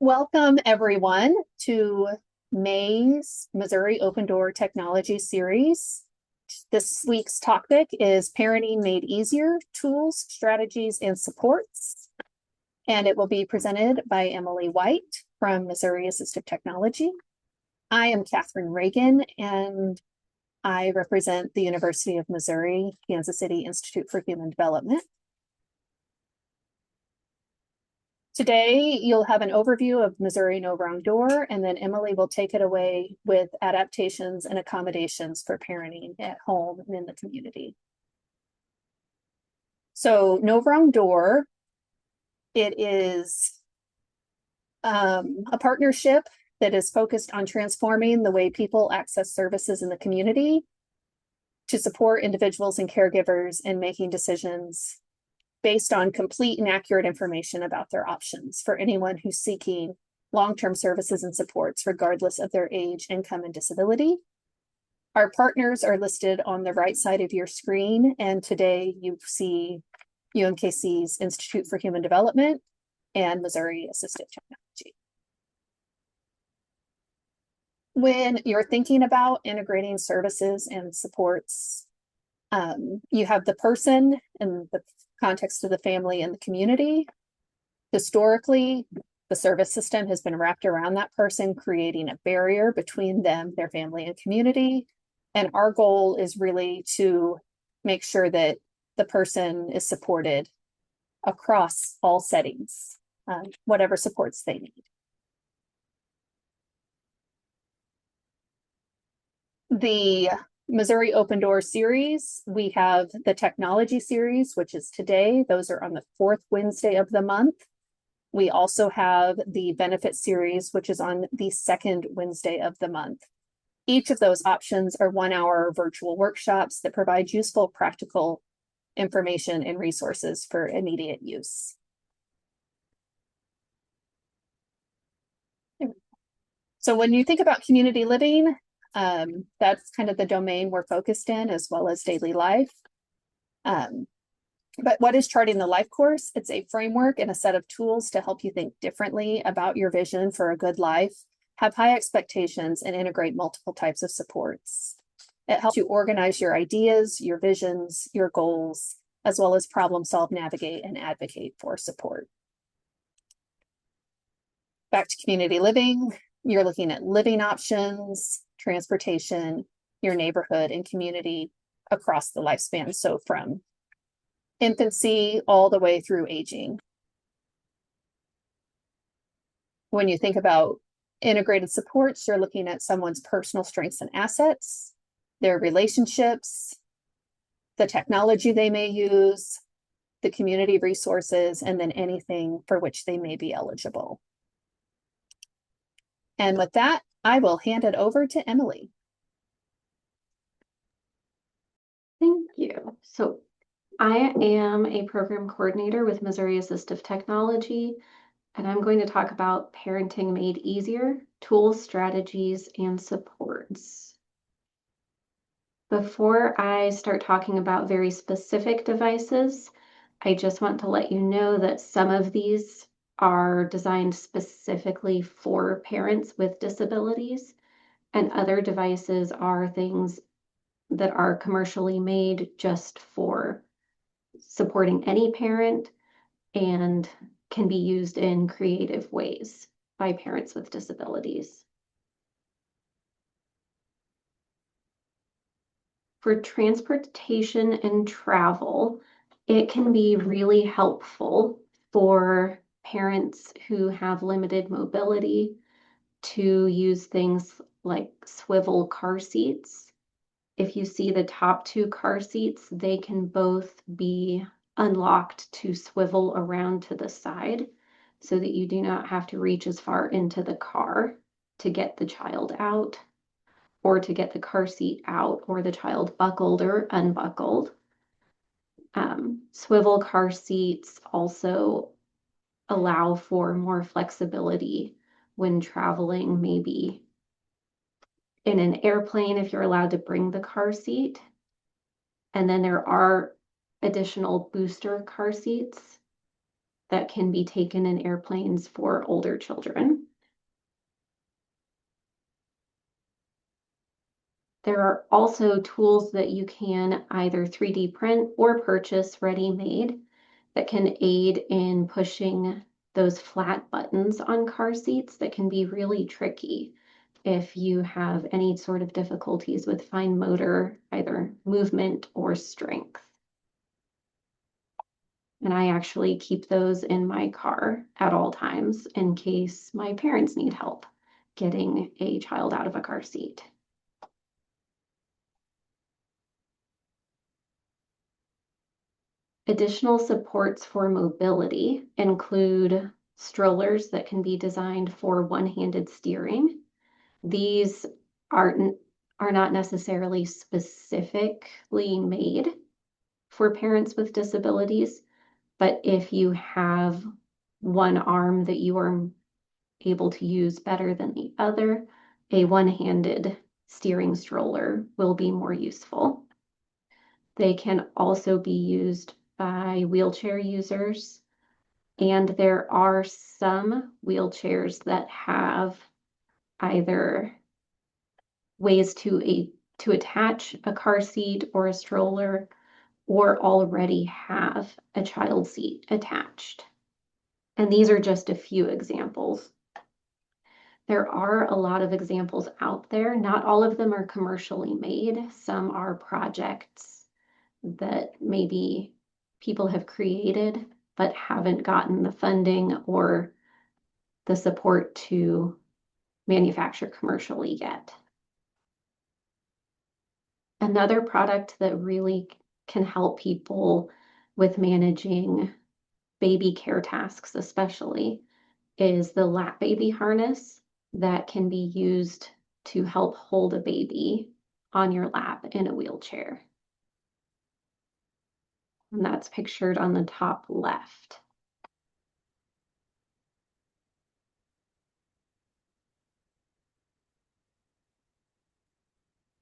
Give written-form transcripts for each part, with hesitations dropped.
Welcome, everyone, to May's Missouri Open Door Technology Series. This week's topic is Parenting Made Easier, Tools, Strategies, and Supports. And it will be presented by Emily White from Missouri Assistive Technology. I am Catherine Reagan, and I represent the University of Missouri, Kansas City Institute for Human Development. Today, you'll have an overview of Missouri No Wrong Door, and then Emily will take it away with adaptations and accommodations for parenting at home and in the community. So No Wrong Door, it is a partnership that is focused on transforming the way people access services in the community to support individuals and caregivers in making decisions based on complete and accurate information about their options for anyone who's seeking long-term services and supports, regardless of their age, income, and disability. Our partners are listed on the right side of your screen, and today you see UMKC's Institute for Human Development and Missouri Assistive Technology. When you're thinking about integrating services and supports, you have the person and the context of the family and the community. Historically, the service system has been wrapped around that person, creating a barrier between them, their family, and community. And our goal is really to make sure that the person is supported across all settings, whatever supports they need. The Missouri Open Door series, we have the technology series, which is today. Those are on the fourth Wednesday of the month. We also have the benefit series, which is on the second Wednesday of the month. Each of those options are 1-hour virtual workshops that provide useful, practical information and resources for immediate use. So when you think about community living, that's kind of the domain we're focused in, as well as daily life. But what is charting the life course? It's a framework and a set of tools to help you think differently about your vision for a good life, have high expectations, and integrate multiple types of supports. It helps you organize your ideas, your visions, your goals, as well as problem solve, navigate, and advocate for support. Back to community living, you're looking at living options, transportation, your neighborhood and community across the lifespan. So from infancy all the way through aging. When you think about integrated supports, you're looking at someone's personal strengths and assets, their relationships, the technology they may use, the community resources, and then anything for which they may be eligible. And with that, I will hand it over to Emily. Thank you. So I am a program coordinator with Missouri Assistive Technology, and I'm going to talk about parenting made easier, tools, strategies, and supports. Before I start talking about very specific devices, I just want to let you know that some of these are designed specifically for parents with disabilities, and other devices are things that are commercially made just for supporting any parent and can be used in creative ways by parents with disabilities. For transportation and travel, it can be really helpful for parents who have limited mobility to use things like swivel car seats. If you see the top two car seats, they can both be unlocked to swivel around to the side so that you do not have to reach as far into the car to get the child out or to get the car seat out or the child buckled or unbuckled. Swivel car seats also allow for more flexibility when traveling, maybe in an airplane if you're allowed to bring the car seat. And then there are additional booster car seats that can be taken in airplanes for older children. There are also tools that you can either 3D print or purchase ready-made that can aid in pushing those flat buttons on car seats that can be really tricky if you have any sort of difficulties with fine motor, either movement or strength. And I actually keep those in my car at all times in case my parents need help getting a child out of a car seat. Additional supports for mobility include strollers that can be designed for one-handed steering. These are not necessarily specifically made for parents with disabilities, but if you have one arm that you are able to use better than the other, a one-handed steering stroller will be more useful. They can also be used by wheelchair users, and there are some wheelchairs that have either ways to attach a car seat or a stroller, or already have a child seat attached. And these are just a few examples. There are a lot of examples out there. Not all of them are commercially made. Some are projects that maybe people have created but haven't gotten the funding or the support to manufacture commercially yet. Another product that really can help people with managing baby care tasks, especially, is the lap baby harness that can be used to help hold a baby on your lap in a wheelchair. And that's pictured on the top left.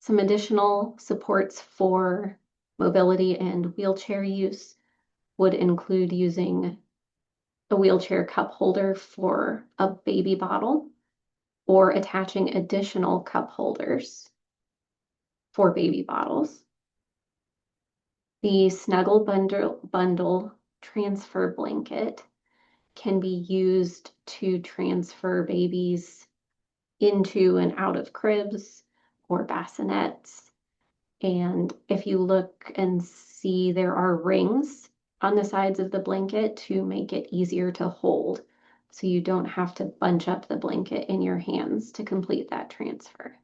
Some additional supports for mobility and wheelchair use would include using a wheelchair cup holder for a baby bottle or attaching additional cup holders for baby bottles. The Snuggle Bundle transfer blanket can be used to transfer babies into and out of cribs or bassinets. And if you look and see, there are rings on the sides of the blanket to make it easier to hold, so you don't have to bunch up the blanket in your hands to complete that transfer.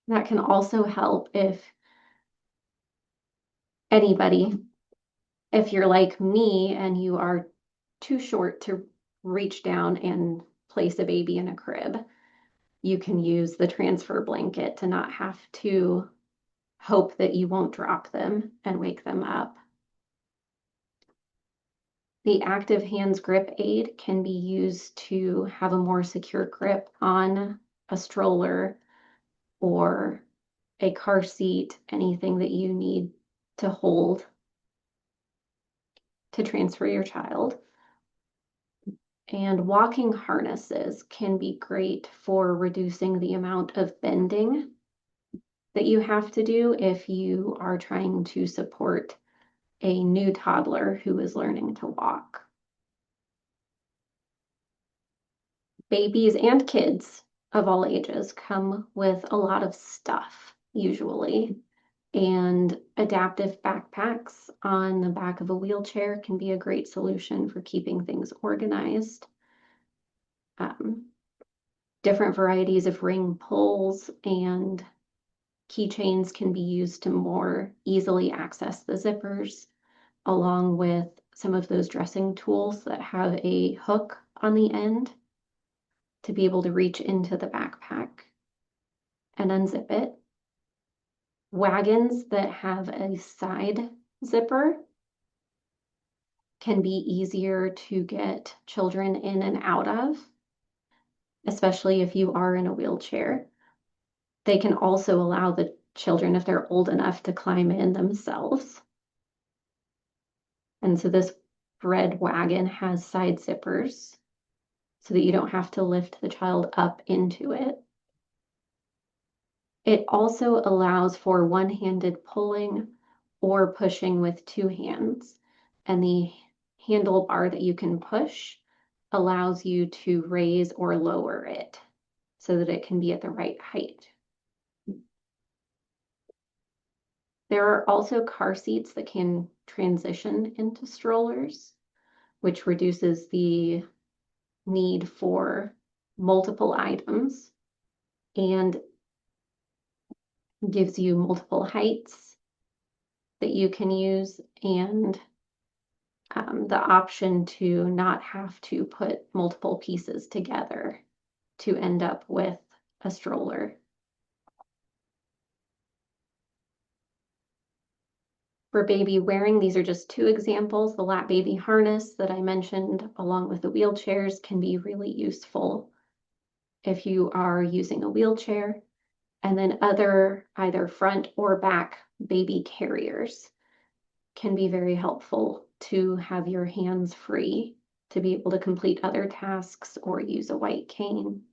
That can also help if you're like me and you are too short to reach down and place a baby in a crib, you can use the transfer blanket to not have to hope that you won't drop them and wake them up. The active hands grip aid can be used to have a more secure grip on a stroller or a car seat, anything that you need to hold to transfer your child. And walking harnesses can be great for reducing the amount of bending that you have to do if you are trying to support a new toddler who is learning to walk. Babies and kids of all ages come with a lot of stuff, usually, and adaptive backpacks on the back of a wheelchair can be a great solution for keeping things organized. Different varieties of ring pulls and keychains can be used to more easily access the zippers, along with some of those dressing tools that have a hook on the end to be able to reach into the backpack and unzip it. Wagons that have a side zipper can be easier to get children in and out of, especially if you are in a wheelchair. They can also allow the children, if they're old enough, to climb in themselves. And so this bread wagon has side zippers so that you don't have to lift the child up into it. It also allows for one-handed pulling or pushing with two hands. And the handlebar that you can push allows you to raise or lower it so that it can be at the right height. There are also car seats that can transition into strollers, which reduces the need for multiple items and gives you multiple heights that you can use and the option to not have to put multiple pieces together to end up with a stroller. For baby wearing, these are just two examples. The lap baby harness that I mentioned along with the wheelchairs can be really useful if you are using a wheelchair. And then other either front or back baby carriers can be very helpful to have your hands free to be able to complete other tasks or use a white cane.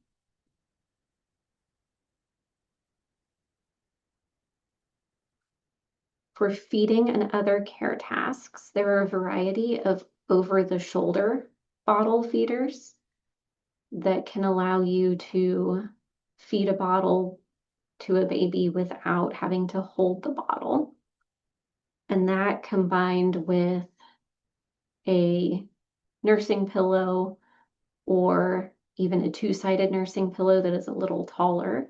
For feeding and other care tasks, there are a variety of over-the-shoulder bottle feeders that can allow you to feed a bottle to a baby without having to hold the bottle. And that combined with a nursing pillow or even a two-sided nursing pillow that is a little taller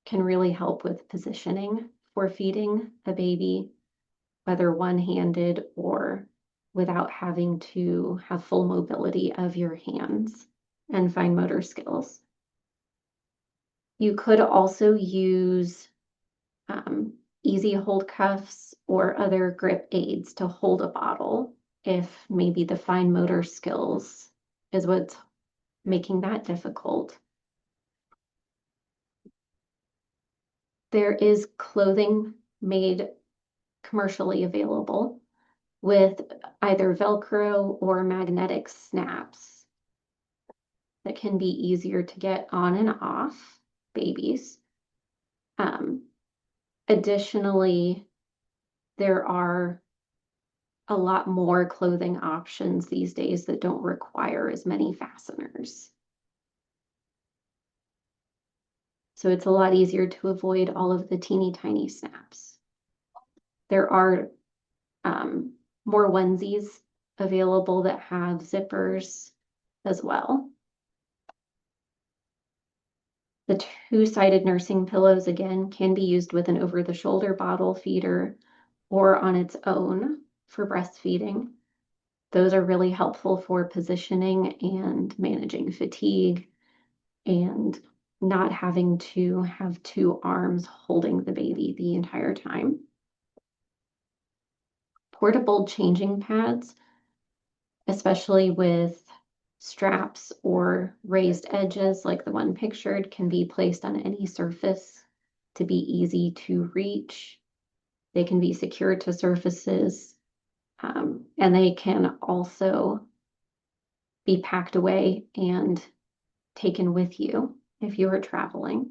can really help with positioning for feeding a baby, whether one-handed or without having to have full mobility of your hands and fine motor skills. You could also use easy hold cuffs or other grip aids to hold a bottle if maybe the fine motor skills is what's making that difficult. There is clothing made commercially available with either Velcro or magnetic snaps that can be easier to get on and off babies. Additionally, there are a lot more clothing options these days that don't require as many fasteners. So it's a lot easier to avoid all of the teeny tiny snaps. There are more onesies available that have zippers as well. The two-sided nursing pillows, again, can be used with an over-the-shoulder bottle feeder or on its own for breastfeeding. Those are really helpful for positioning and managing fatigue and not having to have two arms holding the baby the entire time. Portable changing pads, especially with straps or raised edges like the one pictured, can be placed on any surface to be easy to reach. They can be secured to surfaces, and they can also be packed away and taken with you if you are traveling.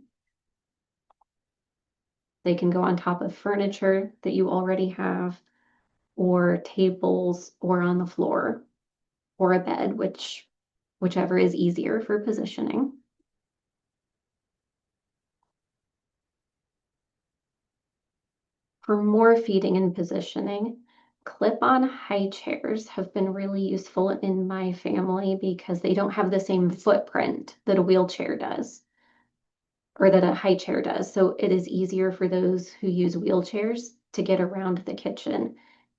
They can go on top of furniture that you already have, or tables, or on the floor, or a bed, whichever is easier for positioning. For more feeding and positioning, clip-on high chairs have been really useful in my family because they don't have the same footprint that a wheelchair does or that a high chair does. So it is easier for those who use wheelchairs to get around the kitchen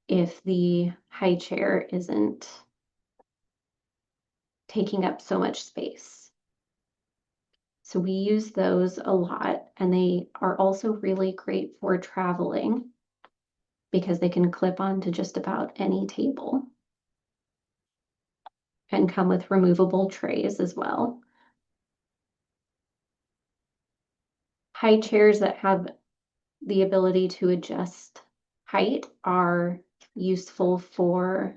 if the high chair isn't taking up so much space. So we use those a lot, and they are also really great for traveling because they can clip onto just about any table and come with removable trays as well. High chairs that have the ability to adjust height are useful for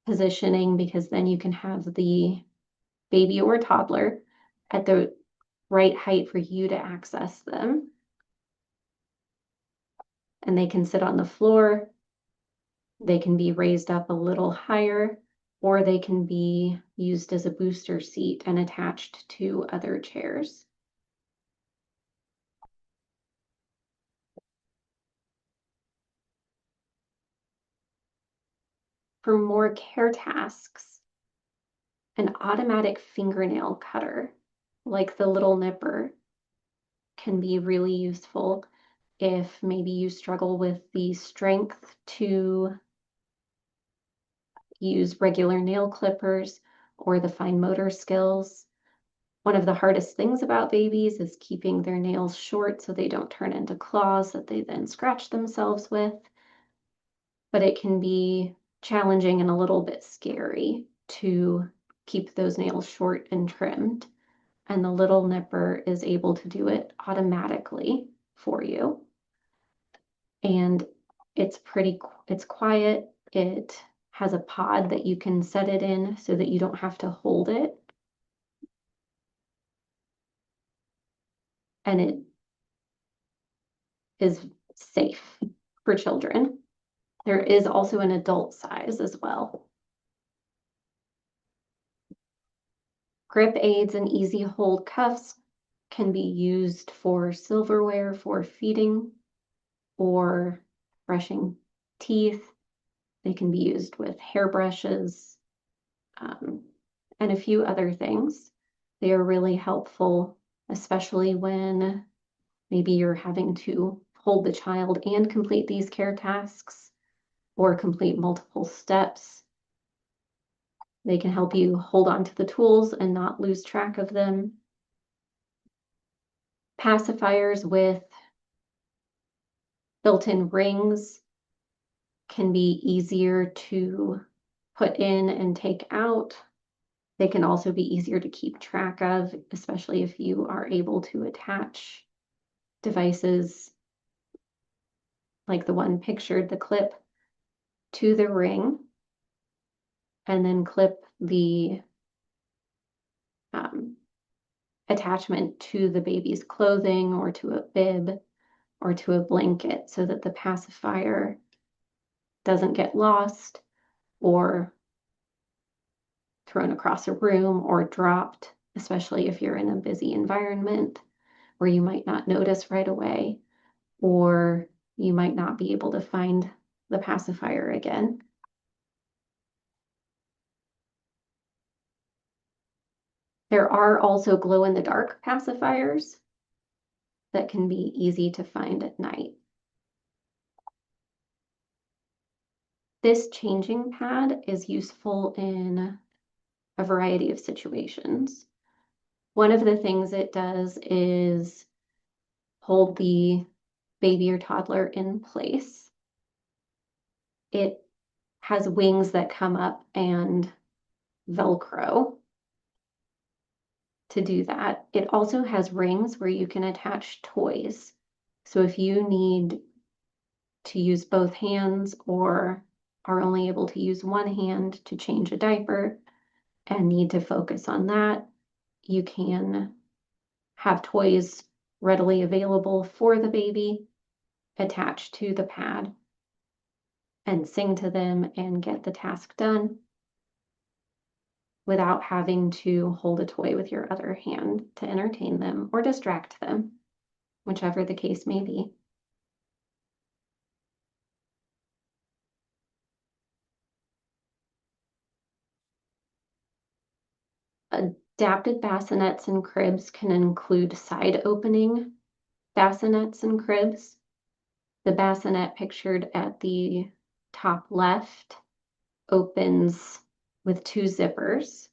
positioning, because then you can have the baby or toddler at the right height for you to access them. And they can sit on the floor, they can be raised up a little higher, or they can be used as a booster seat and attached to other chairs. For more care tasks, an automatic fingernail cutter, like the little nipper, can be really useful if maybe you struggle with the strength to use regular nail clippers or the fine motor skills. One of the hardest things about babies is keeping their nails short so they don't turn into claws that they then scratch themselves with. But it can be challenging and a little bit scary to keep those nails short and trimmed. And the little nipper is able to do it automatically for you. And it's quiet. It has a pod that you can set it in so that you don't have to hold it. And it is safe for children. There is also an adult size as well. Grip aids and easy hold cuffs can be used for silverware for feeding or brushing teeth. They can be used with hairbrushes, and a few other things. They are really helpful, especially when maybe you're having to hold the child and complete these care tasks or complete multiple steps. They can help you hold on to the tools and not lose track of them. Pacifiers with built-in rings can be easier to put in and take out. They can also be easier to keep track of, especially if you are able to attach devices like the one pictured, the clip, to the ring, and then clip the attachment to the baby's clothing or to a bib or to a blanket so that the pacifier doesn't get lost or thrown across a room or dropped, especially if you're in a busy environment where you might not notice right away, or you might not be able to find the pacifier again. There are also glow-in-the-dark pacifiers that can be easy to find at night. This changing pad is useful in a variety of situations. One of the things it does is hold the baby or toddler in place. It has wings that come up and Velcro to do that. It also has rings where you can attach toys. So if you need to use both hands or are only able to use one hand to change a diaper and need to focus on that, you can have toys readily available for the baby attached to the pad and sing to them and get the task done without having to hold a toy with your other hand to entertain them or distract them, whichever the case may be. Adapted bassinets and cribs can include side opening bassinets and cribs. The bassinet pictured at the top left opens with two zippers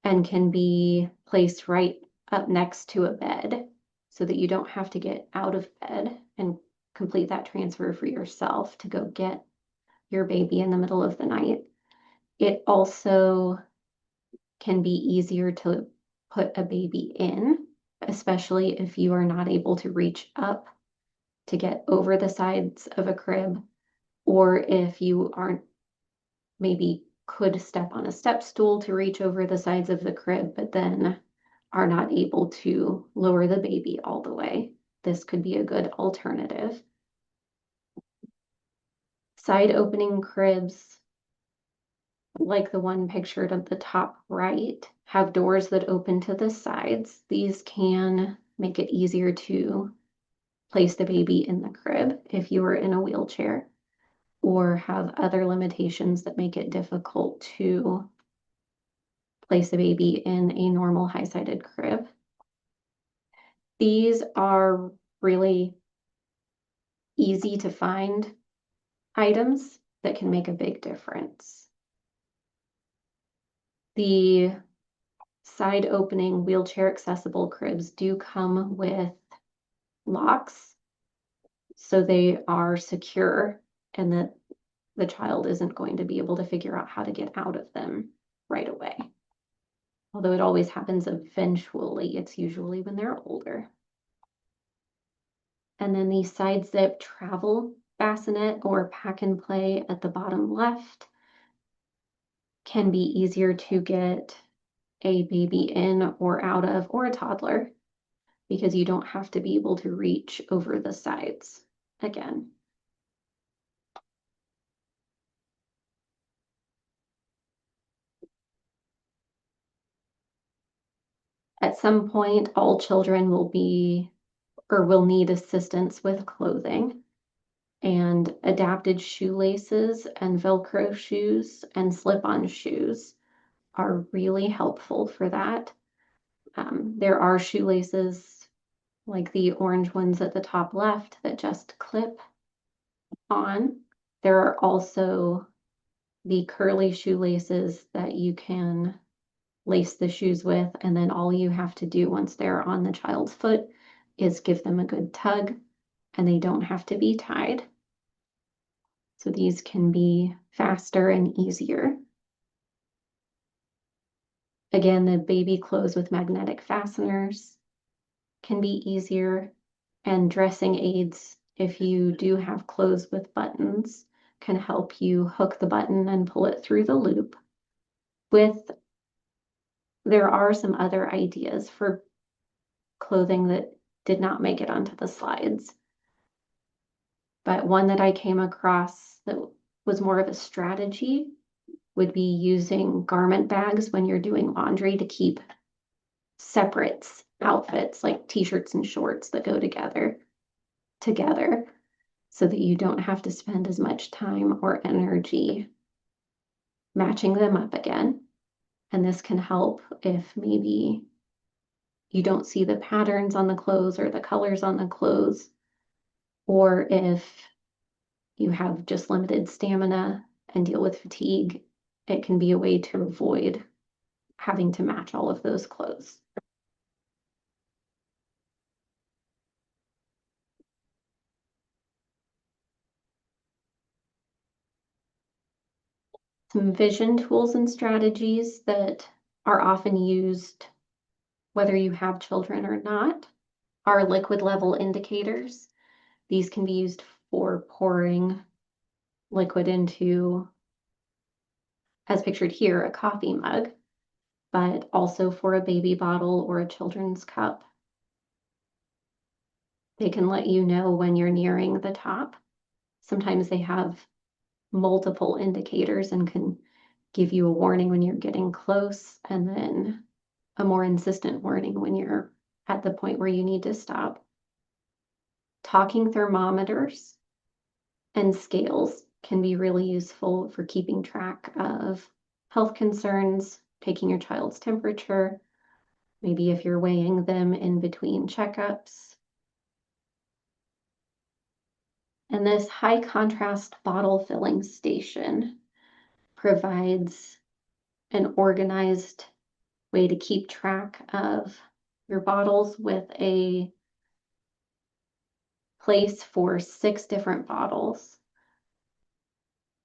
and can be placed right up next to a bed so that you don't have to get out of bed and complete that transfer for yourself to go get your baby in the middle of the night. It also can be easier to put a baby in, especially if you are not able to reach up to get over the sides of a crib, or if you aren't maybe could step on a step stool to reach over the sides of the crib, but then are not able to lower the baby all the way. This could be a good alternative. Side opening cribs, like the one pictured at the top right, have doors that open to the sides. These can make it easier to place the baby in the crib if you are in a wheelchair or have other limitations that make it difficult to place the baby in a normal high-sided crib. These are really easy to find items that can make a big difference. The side opening wheelchair accessible cribs do come with locks, so they are secure and that the child isn't going to be able to figure out how to get out of them right away. Although it always happens eventually, it's usually when they're older. And then the side zip travel bassinet or pack and play at the bottom left can be easier to get a baby in or out of, or a toddler, because you don't have to be able to reach over the sides again. At some point, all children will be or will need assistance with clothing, and adapted shoelaces and Velcro shoes and slip-on shoes are really helpful for that. There are shoelaces like the orange ones at the top left that just clip on. There are also the curly shoelaces that you can lace the shoes with, and then all you have to do once they're on the child's foot is give them a good tug, and they don't have to be tied. So these can be faster and easier. Again, the baby clothes with magnetic fasteners can be easier, and dressing aids, if you do have clothes with buttons, can help you hook the button and pull it through the loop. There are some other ideas for clothing that did not make it onto the slides, but one that I came across that was more of a strategy would be using garment bags when you're doing laundry to keep separate outfits like t-shirts and shorts that go together so that you don't have to spend as much time or energy matching them up again. And this can help if maybe you don't see the patterns on the clothes or the colors on the clothes, or if you have just limited stamina and deal with fatigue, it can be a way to avoid having to match all of those clothes. Some vision tools and strategies that are often used whether you have children or not are liquid level indicators. These can be used for pouring liquid into, as pictured here, a coffee mug, but also for a baby bottle or a children's cup. They can let you know when you're nearing the top. Sometimes they have multiple indicators and can give you a warning when you're getting close, and then a more insistent warning when you're at the point where you need to stop. Talking thermometers and scales can be really useful for keeping track of health concerns, taking your child's temperature, maybe if you're weighing them in between checkups. And this high contrast bottle filling station provides an organized way to keep track of your bottles with a place for 6 different bottles,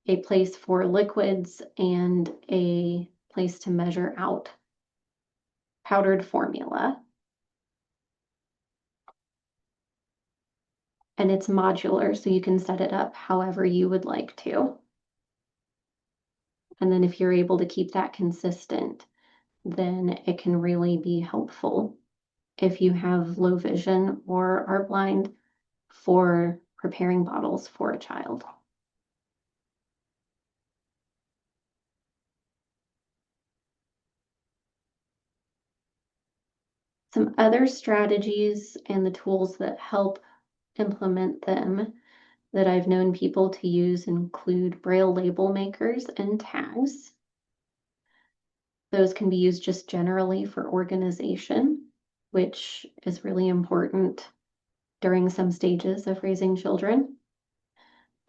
a place for liquids, and a place to measure out powdered formula. And it's modular, so you can set it up however you would like to. And then if you're able to keep that consistent, then it can really be helpful if you have low vision or are blind for preparing bottles for a child. Some other strategies and the tools that help implement them that I've known people to use include Braille label makers and tags. Those can be used just generally for organization, which is really important during some stages of raising children.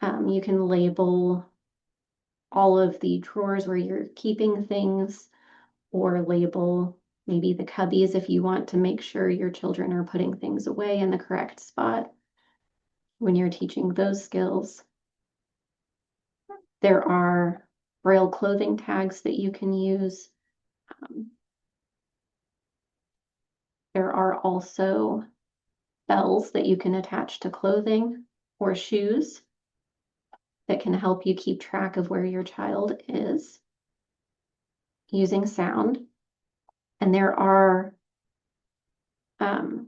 You can label all of the drawers where you're keeping things, or label maybe the cubbies if you want to make sure your children are putting things away in the correct spot when you're teaching those skills. There are Braille clothing tags that you can use. There are also bells that you can attach to clothing or shoes that can help you keep track of where your child is using sound. And there are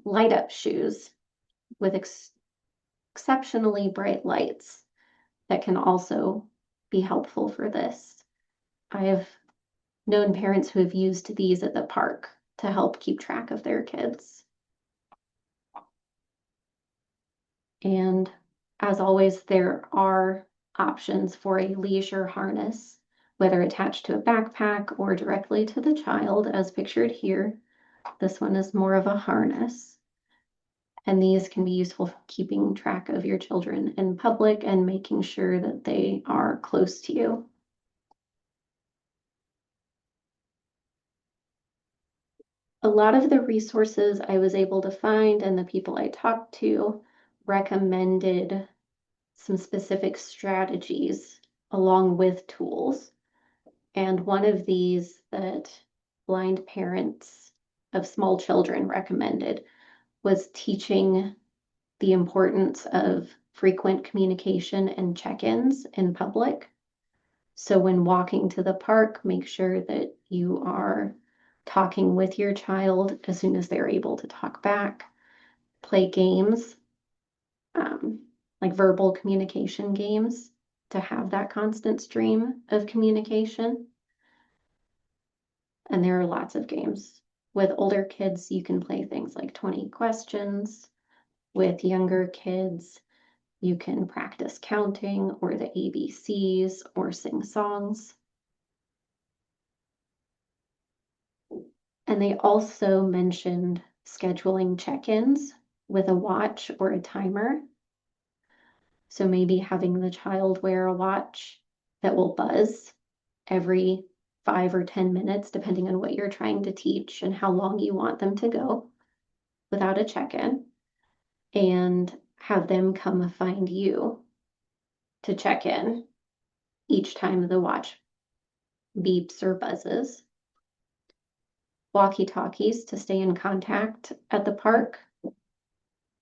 light up shoes with exceptionally bright lights that can also be helpful for this. I have known parents who have used these at the park to help keep track of their kids. And as always, there are options for a leisure harness, whether attached to a backpack or directly to the child, as pictured here. This one is more of a harness. And these can be useful for keeping track of your children in public and making sure that they are close to you. A lot of the resources I was able to find and the people I talked to recommended some specific strategies along with tools. And one of these that blind parents of small children recommended was teaching the importance of frequent communication and check-ins in public. So when walking to the park, make sure that you are talking with your child as soon as they're able to talk back. Play games, like verbal communication games, to have that constant stream of communication. And there are lots of games. With older kids, you can play things like 20 questions. With younger kids, you can practice counting or the ABCs or sing songs. And they also mentioned scheduling check-ins with a watch or a timer. So maybe having the child wear a watch that will buzz every 5 or 10 minutes, depending on what you're trying to teach and how long you want them to go without a check-in, and have them come find you to check in each time the watch beeps or buzzes. Walkie-talkies to stay in contact at the park.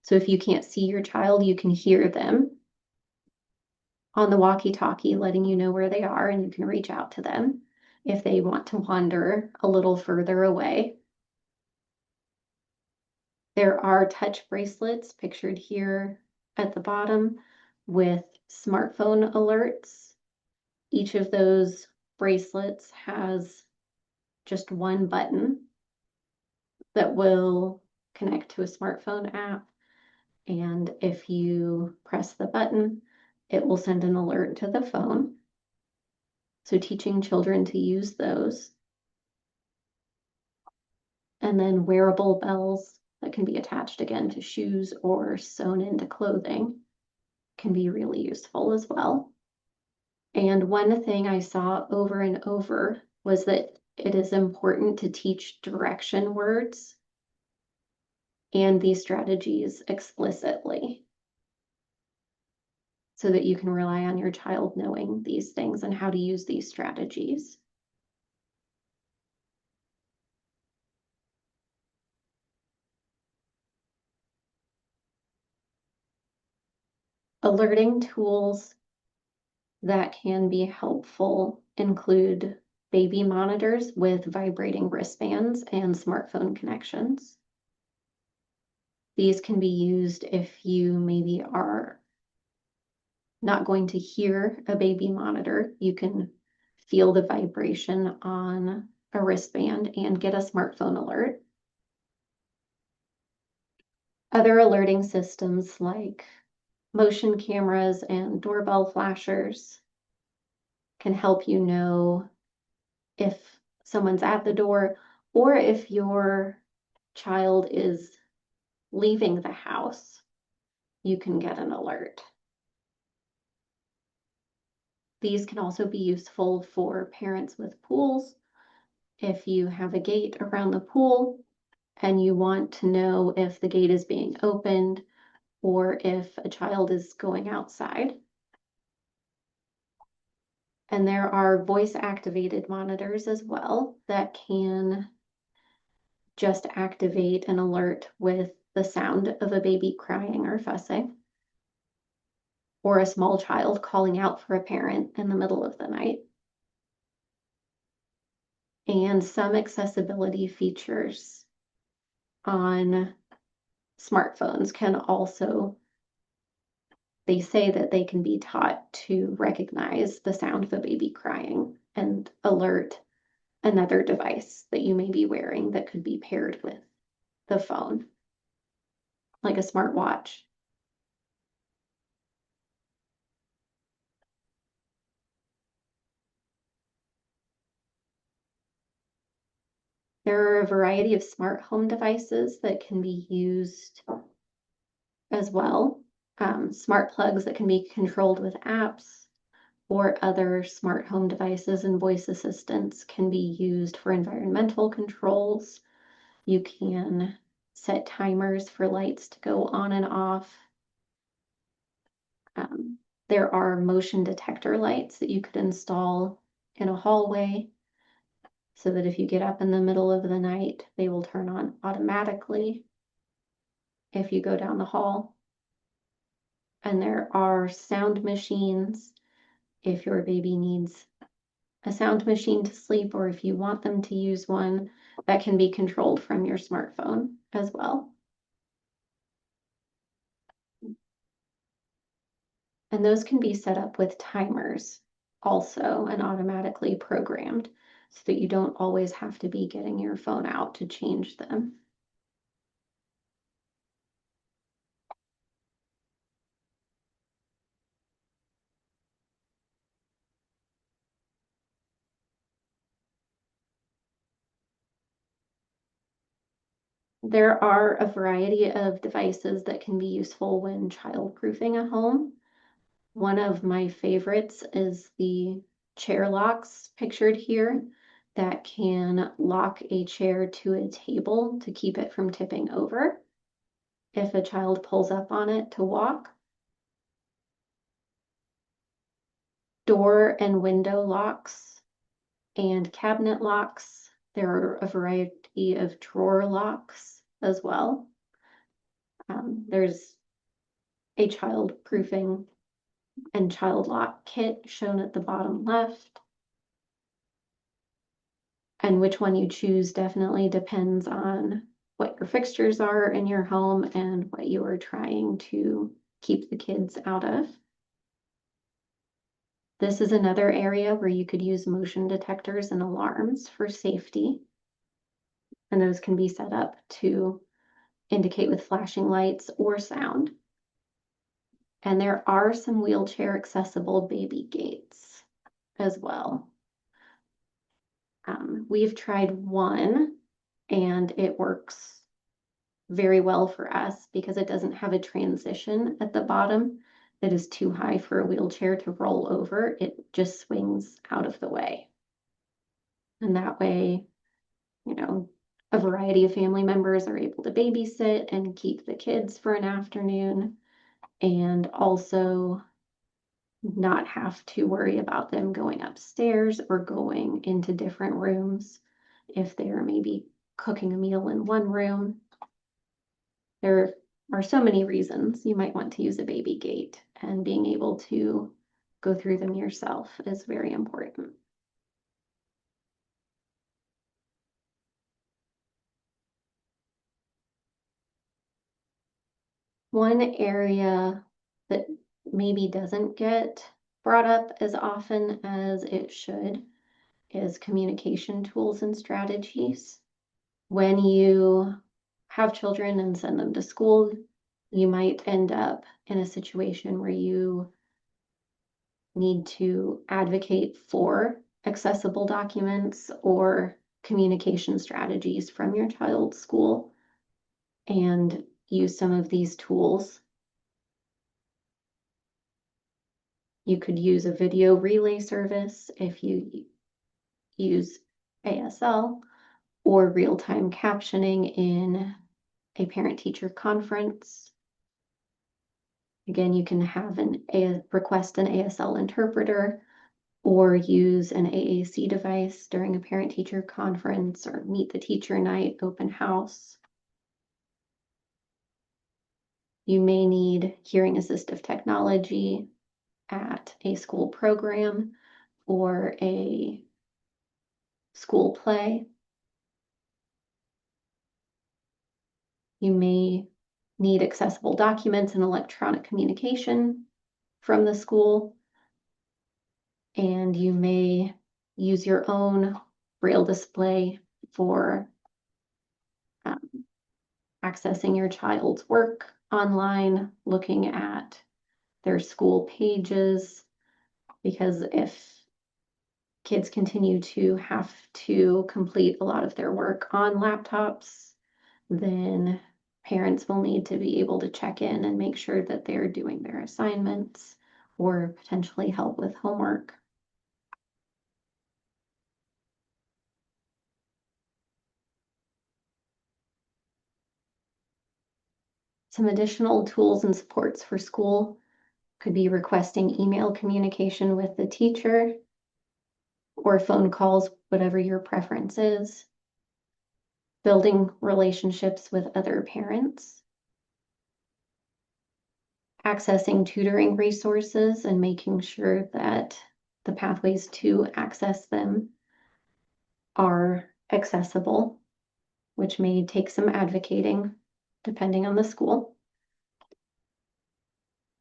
So if you can't see your child, you can hear them on the walkie-talkie, letting you know where they are, and you can reach out to them if they want to wander a little further away. There are touch bracelets pictured here at the bottom with smartphone alerts. Each of those bracelets has just one button that will connect to a smartphone app. And if you press the button, it will send an alert to the phone. So teaching children to use those. And then wearable bells that can be attached again to shoes or sewn into clothing can be really useful as well. And one thing I saw over and over was that it is important to teach direction words and these strategies explicitly, so that you can rely on your child knowing these things and how to use these strategies. Alerting tools that can be helpful include baby monitors with vibrating wristbands and smartphone connections. These can be used if you maybe are not going to hear a baby monitor. You can feel the vibration on a wristband and get a smartphone alert. Other alerting systems like motion cameras and doorbell flashers can help you know if someone's at the door or if your child is leaving the house, you can get an alert. These can also be useful for parents with pools. If you have a gate around the pool and you want to know if the gate is being opened or if a child is going outside. And there are voice activated monitors as well that can just activate an alert with the sound of a baby crying or fussing, or a small child calling out for a parent in the middle of the night. And some accessibility features on smartphones can also, they say that they can be taught to recognize the sound of a baby crying and alert another device that you may be wearing that could be paired with the phone, like a smartwatch. There are a variety of smart home devices that can be used as well. Smart plugs that can be controlled with apps or other smart home devices and voice assistants can be used for environmental controls. You can set timers for lights to go on and off. There are motion detector lights that you could install in a hallway so that if you get up in the middle of the night, they will turn on automatically if you go down the hall. And there are sound machines if your baby needs a sound machine to sleep or if you want them to use one that can be controlled from your smartphone as well. And those can be set up with timers also and automatically programmed so that you don't always have to be getting your phone out to change them. There are a variety of devices that can be useful when childproofing a home. One of my favorites is the chair locks pictured here that can lock a chair to a table to keep it from tipping over if a child pulls up on it to walk. Door and window locks and cabinet locks. There are a variety of drawer locks as well. There's a child proofing and child lock kit shown at the bottom left. And which one you choose definitely depends on what your fixtures are in your home and what you are trying to keep the kids out of. This is another area where you could use motion detectors and alarms for safety. And those can be set up to indicate with flashing lights or sound. And there are some wheelchair accessible baby gates as well. We've tried one and it works very well for us because it doesn't have a transition at the bottom that is too high for a wheelchair to roll over. It just swings out of the way. And that way, you know, a variety of family members are able to babysit and keep the kids for an afternoon and also not have to worry about them going upstairs or going into different rooms if they're maybe cooking a meal in one room. There are so many reasons you might want to use a baby gate, and being able to go through them yourself is very important. One area that maybe doesn't get brought up as often as it should is communication tools and strategies. When you have children and send them to school, you might end up in a situation where you need to advocate for accessible documents or communication strategies from your child's school and use some of these tools. You could use a video relay service if you use ASL, or real-time captioning in a parent-teacher conference. Again, you can have request an ASL interpreter or use an AAC device during a parent-teacher conference or meet the teacher night open house. You may need hearing assistive technology at a school program or a school play. You may need accessible documents and electronic communication from the school, and you may use your own braille display for accessing your child's work online, looking at their school pages, because if kids continue to have to complete a lot of their work on laptops, then parents will need to be able to check in and make sure that they're doing their assignments or potentially help with homework. Some additional tools and supports for school could be requesting email communication with the teacher or phone calls, whatever your preference is. Building relationships with other parents. Accessing tutoring resources and making sure that the pathways to access them are accessible, which may take some advocating depending on the school.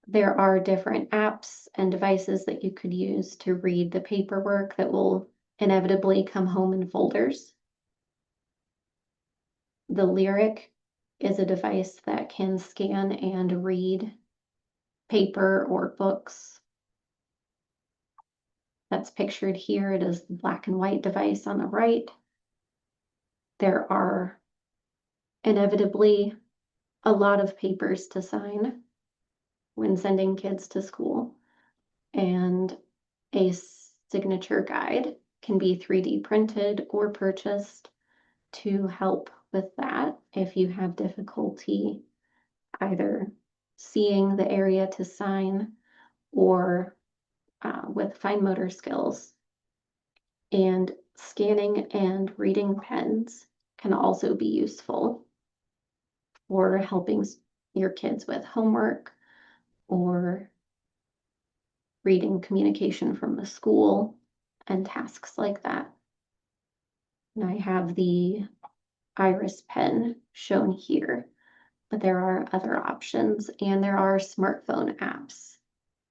There are different apps and devices that you could use to read the paperwork that will inevitably come home in folders. The Lyric is a device that can scan and read paper or books. That's pictured here. It is the black and white device on the right. There are inevitably a lot of papers to sign when sending kids to school, and a signature guide can be 3D printed or purchased to help with that if you have difficulty either seeing the area to sign or with fine motor skills. And scanning and reading pens can also be useful for helping your kids with homework or reading communication from the school and tasks like that. And I have the Iris pen shown here, but there are other options, and there are smartphone apps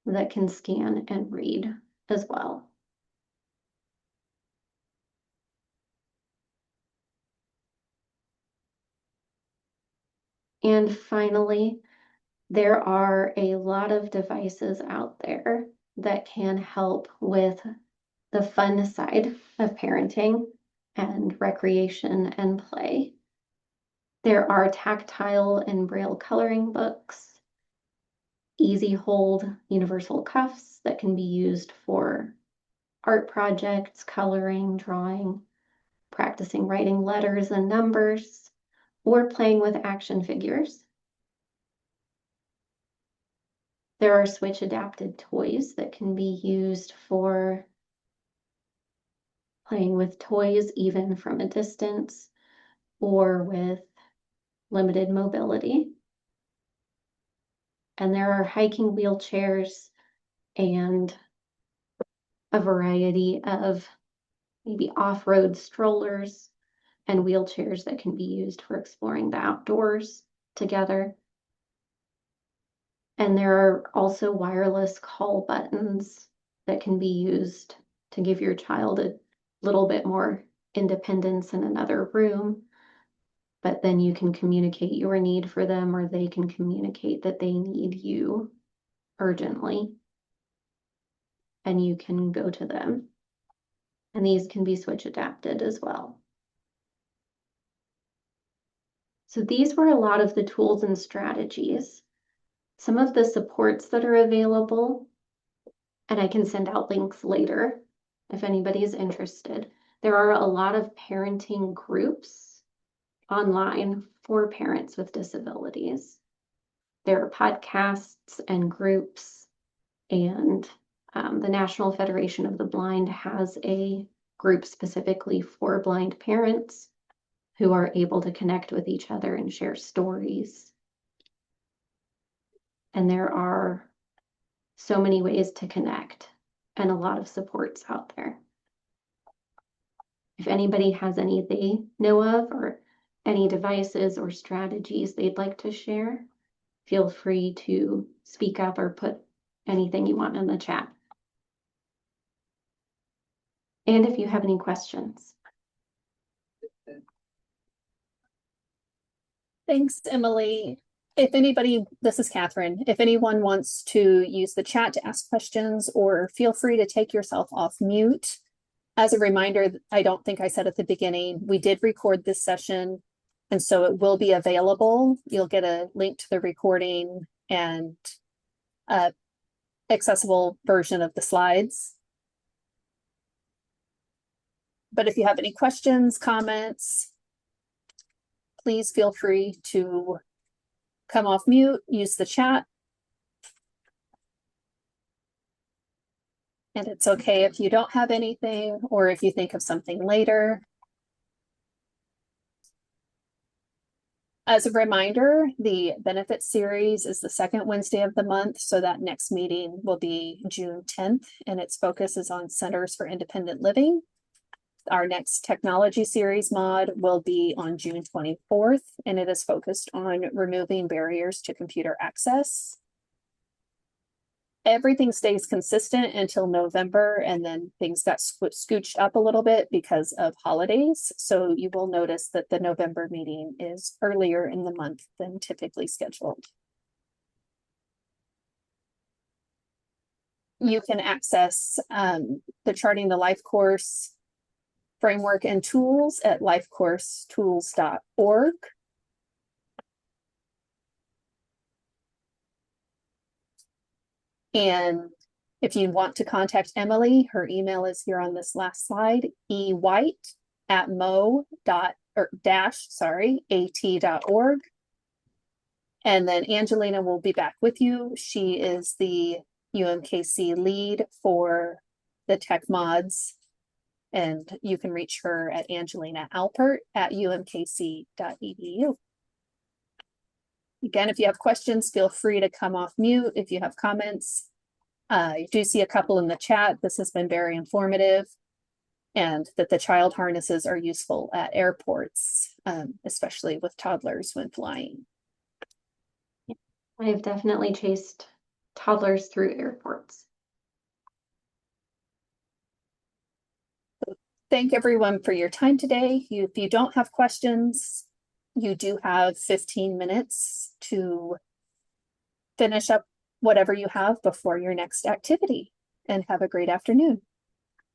that can scan and read as well. And finally, there are a lot of devices out there that can help with the fun side of parenting and recreation and play. There are tactile and braille coloring books, easy hold universal cuffs that can be used for art projects, coloring, drawing, practicing writing letters and numbers, or playing with action figures. There are switch adapted toys that can be used for playing with toys even from a distance or with limited mobility. And there are hiking wheelchairs and a variety of maybe off-road strollers and wheelchairs that can be used for exploring the outdoors together. And there are also wireless call buttons that can be used to give your child a little bit more independence in another room. But then you can communicate your need for them, or they can communicate that they need you urgently, and you can go to them. And these can be switch adapted as well. So these were a lot of the tools and strategies. Some of the supports that are available, and I can send out links later if anybody is interested. There are a lot of parenting groups online for parents with disabilities. There are podcasts and groups, and the National Federation of the Blind has a group specifically for blind parents who are able to connect with each other and share stories. And there are so many ways to connect and a lot of supports out there. If anybody has any they know of or any devices or strategies they'd like to share, feel free to speak up or put anything you want in the chat. And if you have any questions. Thanks, Emily. If anybody, this is Catherine, if anyone wants to use the chat to ask questions, or feel free to take yourself off mute. As a reminder, I don't think I said at the beginning, we did record this session, and so it will be available. You'll get a link to the recording and accessible version of the slides. But if you have any questions, comments, please feel free to come off mute, use the chat. And it's okay if you don't have anything, or if you think of something later. As a reminder, the benefit series is the second Wednesday of the month, so that next meeting will be June 10th, and its focus is on Centers for Independent Living. Our next technology series mod will be on June 24th, and it is focused on removing barriers to computer access. Everything stays consistent until November, and then things got scooched up a little bit because of holidays. So you will notice that the November meeting is earlier in the month than typically scheduled. You can access the Charting the Life course framework and tools at lifecoursetools.org. And if you want to contact Emily, her email is here on this last slide, ewhite@at.org. And then Angelina will be back with you. She is the UMKC lead for the tech mods. And you can reach her at angelina.alpert@umkc.edu. Again, if you have questions, feel free to come off mute. If you have comments, you do see a couple in the chat. This has been very informative, and that the child harnesses are useful at airports, especially with toddlers when flying. I've definitely chased toddlers through airports. Thank everyone for your time today. If you don't have questions, you do have 15 minutes to finish up whatever you have before your next activity, and have a great afternoon.